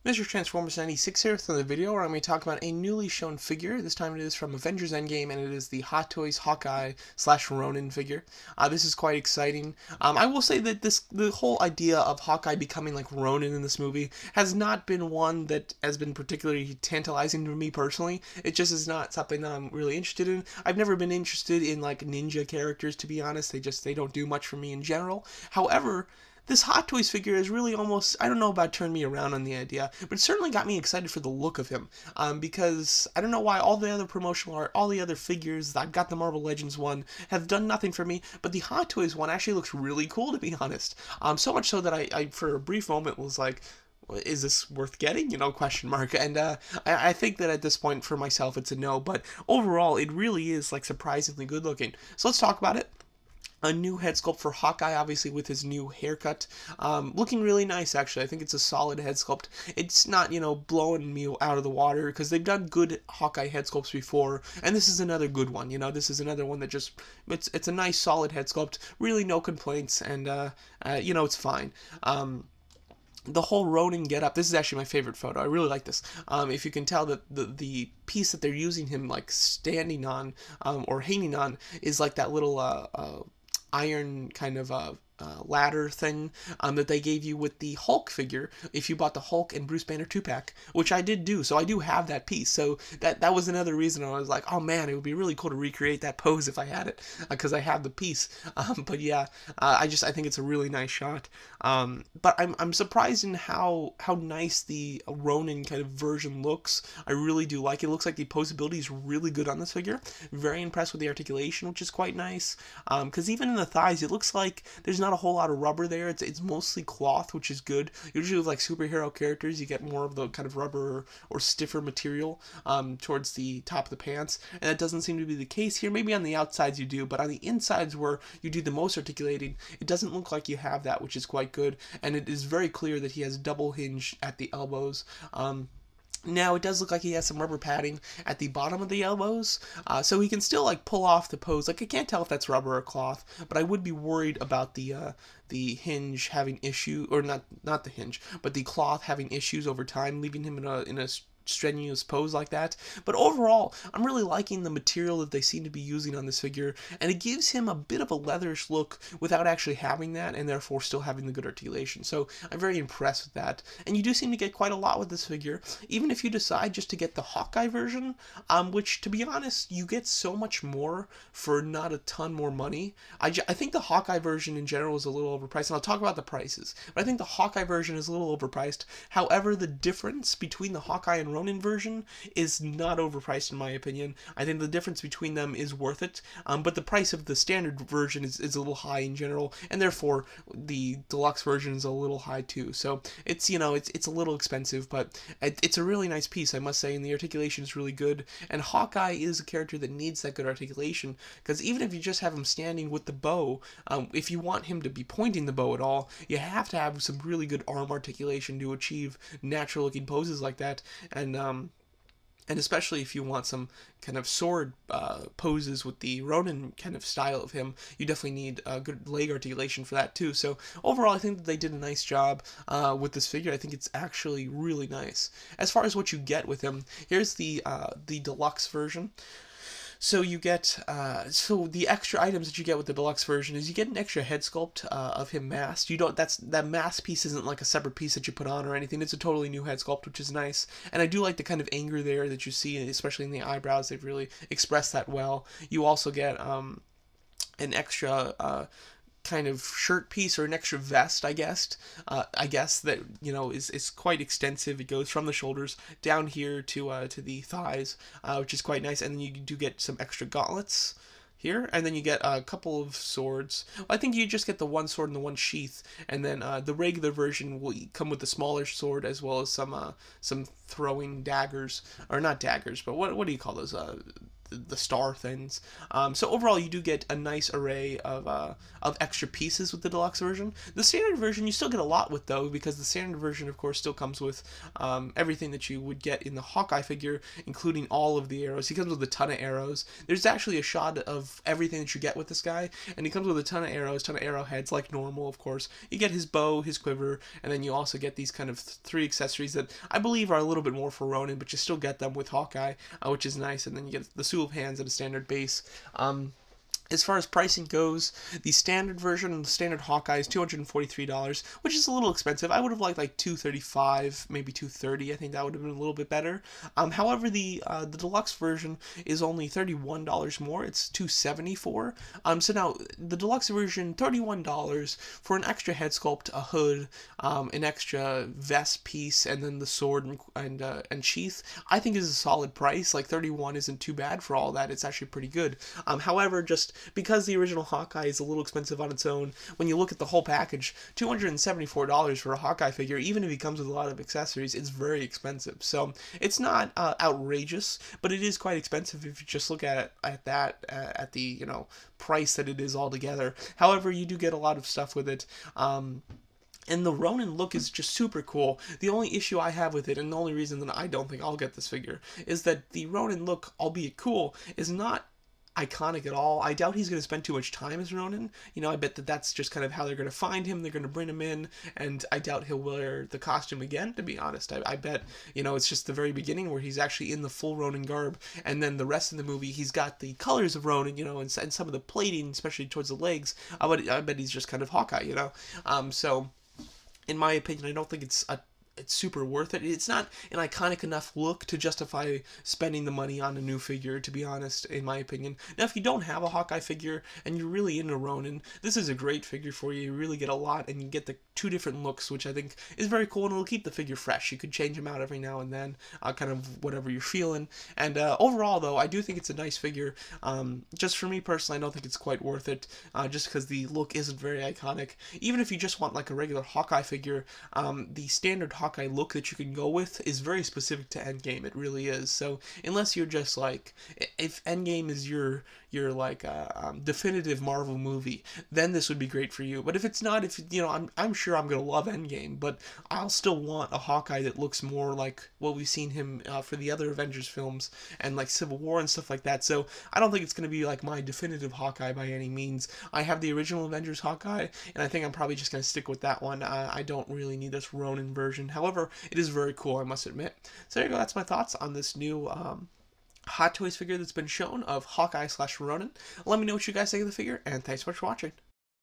Mr. Transformers 96 here with another video where I'm going to talk about a newly shown figure. This time it is from Avengers Endgame, and it is the Hot Toys Hawkeye / Ronin figure. This is quite exciting. I will say that the whole idea of Hawkeye becoming like Ronin in this movie has not been one that has been particularly tantalizing to me personally. It just is not something that I'm really interested in. I've never been interested in like ninja characters, to be honest. They don't do much for me in general. However, this Hot Toys figure is really almost, I don't know about turned me around on the idea, but it certainly got me excited for the look of him. Because I don't know why all the other promotional art, all the other figures, I've got the Marvel Legends one, have done nothing for me, but the Hot Toys one actually looks really cool, to be honest. So much so that I for a brief moment was like, is this worth getting? Question mark. And I think that at this point for myself it's a no, but overall it really is like surprisingly good looking. So let's talk about it. A new head sculpt for Hawkeye, obviously with his new haircut. Looking really nice, actually. I think it's a solid head sculpt. It's not, blowing me out of the water, because they've done good Hawkeye head sculpts before, and this is another good one. This is another one that just, it's a nice, solid head sculpt. Really no complaints, and, it's fine. The whole Ronin getup. This is actually my favorite photo. I really like this. If you can tell that the piece that they're using him like standing on or hanging on is like that little iron kind of ladder thing that they gave you with the Hulk figure if you bought the Hulk and Bruce Banner 2-pack, which I did do, so I do have that piece. So that was another reason I was like, oh man, it would be really cool to recreate that pose if I had it, because I have the piece. But yeah, I think it's a really nice shot. But I'm surprised in how nice the Ronin kind of version looks. I really do like it. It looks like the posability is really good on this figure. Very impressed with the articulation, which is quite nice. Because even in the thighs, it looks like there's not a whole lot of rubber there. It's mostly cloth, which is good. Usually with like superhero characters, you get more of the kind of rubber or stiffer material towards the top of the pants, and that doesn't seem to be the case here. Maybe on the outsides you do, but on the insides where you do the most articulating, it doesn't look like you have that, which is quite good. And it is very clear that he has double hinge at the elbows. Now, it does look like he has some rubber padding at the bottom of the elbows, so he can still, like, pull off the pose. Like, I can't tell if that's rubber or cloth, but I would be worried about the hinge having issue, or not the hinge, but the cloth having issues over time, leaving him in a strenuous pose like that. But overall, I'm really liking the material that they seem to be using on this figure, and it gives him a bit of a leatherish look without actually having that, and therefore still having the good articulation. So I'm very impressed with that. And you do seem to get quite a lot with this figure, even if you decide just to get the Hawkeye version, which, to be honest, you get so much more for not a ton more money. I think the Hawkeye version in general is a little overpriced, and I'll talk about the prices, but I think the Hawkeye version is a little overpriced. However, the difference between the Hawkeye and Ronin version is not overpriced in my opinion. I think the difference between them is worth it, but the price of the standard version is a little high in general, and therefore the deluxe version is a little high too. So it's, it's a little expensive, but it's a really nice piece, I must say, and the articulation is really good. And Hawkeye is a character that needs that good articulation, because even if you just have him standing with the bow, if you want him to be pointing the bow at all, you have to have some really good arm articulation to achieve natural looking poses like that. And especially if you want some kind of sword poses with the Ronin kind of style of him, you definitely need good leg articulation for that too. So overall, I think that they did a nice job with this figure. I think it's actually really nice. As far as what you get with him, here's the deluxe version. So you get, so the extra items that you get with the deluxe version is you get an extra head sculpt of him masked. That mask piece isn't like a separate piece that you put on or anything. It's a totally new head sculpt, which is nice. And I do like the kind of anger there that you see, especially in the eyebrows. They've really expressed that well. You also get an extra kind of shirt piece, or an extra vest, I guess that is quite extensive. It goes from the shoulders down here to the thighs, which is quite nice. And then you do get some extra gauntlets here, and then you get a couple of swords. I think you just get the one sword and the one sheath, and then the regular version will come with the smaller sword as well as some throwing daggers, or not daggers, but what do you call those? the star things. So overall, you do get a nice array of extra pieces with the deluxe version. The standard version you still get a lot with though, because the standard version, of course, still comes with everything that you would get in the Hawkeye figure, including all of the arrows. He comes with a ton of arrows. There's actually a shot of everything that you get with this guy, and he comes with a ton of arrows, ton of arrowheads, like normal, of course. You get his bow, his quiver, and then you also get these kind of 3 accessories that I believe are a little bit more for Ronin, but you still get them with Hawkeye, which is nice. And then you get the suit of hands at a standard base. As far as pricing goes, the standard version, the standard Hawkeye, is $243, which is a little expensive. I would have liked like $235, maybe $230. I think that would have been a little bit better. However, the deluxe version is only $31 more. It's $274. So now the deluxe version, $31 for an extra head sculpt, a hood, an extra vest piece, and then the sword and sheath. I think is a solid price. Like $31 isn't too bad for all that. It's actually pretty good. However, just because the original Hawkeye is a little expensive on its own, when you look at the whole package, $274 for a Hawkeye figure, even if he comes with a lot of accessories, it's very expensive. So it's not outrageous, but it is quite expensive if you just look at it at the price that it is altogether. However, you do get a lot of stuff with it. And the Ronin look is just super cool. The only issue I have with it, and the only reason that I don't think I'll get this figure, is that the Ronin look, albeit cool, is not iconic at all. I doubt he's going to spend too much time as Ronin. I bet that that's just kind of how they're going to find him. They're going to bring him in, and I doubt he'll wear the costume again, to be honest. I bet, it's just the very beginning where he's actually in the full Ronin garb, and then the rest of the movie, he's got the colors of Ronin, and some of the plating, especially towards the legs. I bet he's just kind of Hawkeye, So, in my opinion, I don't think it's super worth it. It's not an iconic enough look to justify spending the money on a new figure, to be honest, in my opinion. Now, if you don't have a Hawkeye figure and you're really into Ronin, this is a great figure for you. You really get a lot, and you get the 2 different looks, which I think is very cool, and it'll keep the figure fresh. You could change them out every now and then, kind of whatever you're feeling. And overall, though, I do think it's a nice figure. Just for me personally, I don't think it's quite worth it, just because the look isn't very iconic. Even if you just want like a regular Hawkeye figure, the standard Hawkeye look that you can go with is very specific to Endgame. It really is. So unless you're just like, if Endgame is your like definitive Marvel movie, then this would be great for you. But if it's not, I'm sure I'm gonna love Endgame, but I'll still want a Hawkeye that looks more like what we've seen him for the other Avengers films and like Civil War and stuff like that. So I don't think it's gonna be like my definitive Hawkeye by any means. I have the original Avengers Hawkeye, and I think I'm probably just gonna stick with that one. I don't really need this Ronin version. However, it is very cool, I must admit. So there you go. That's my thoughts on this new Hot Toys figure that's been shown of Hawkeye / Ronin. Let me know what you guys think of the figure, and thanks so much for watching.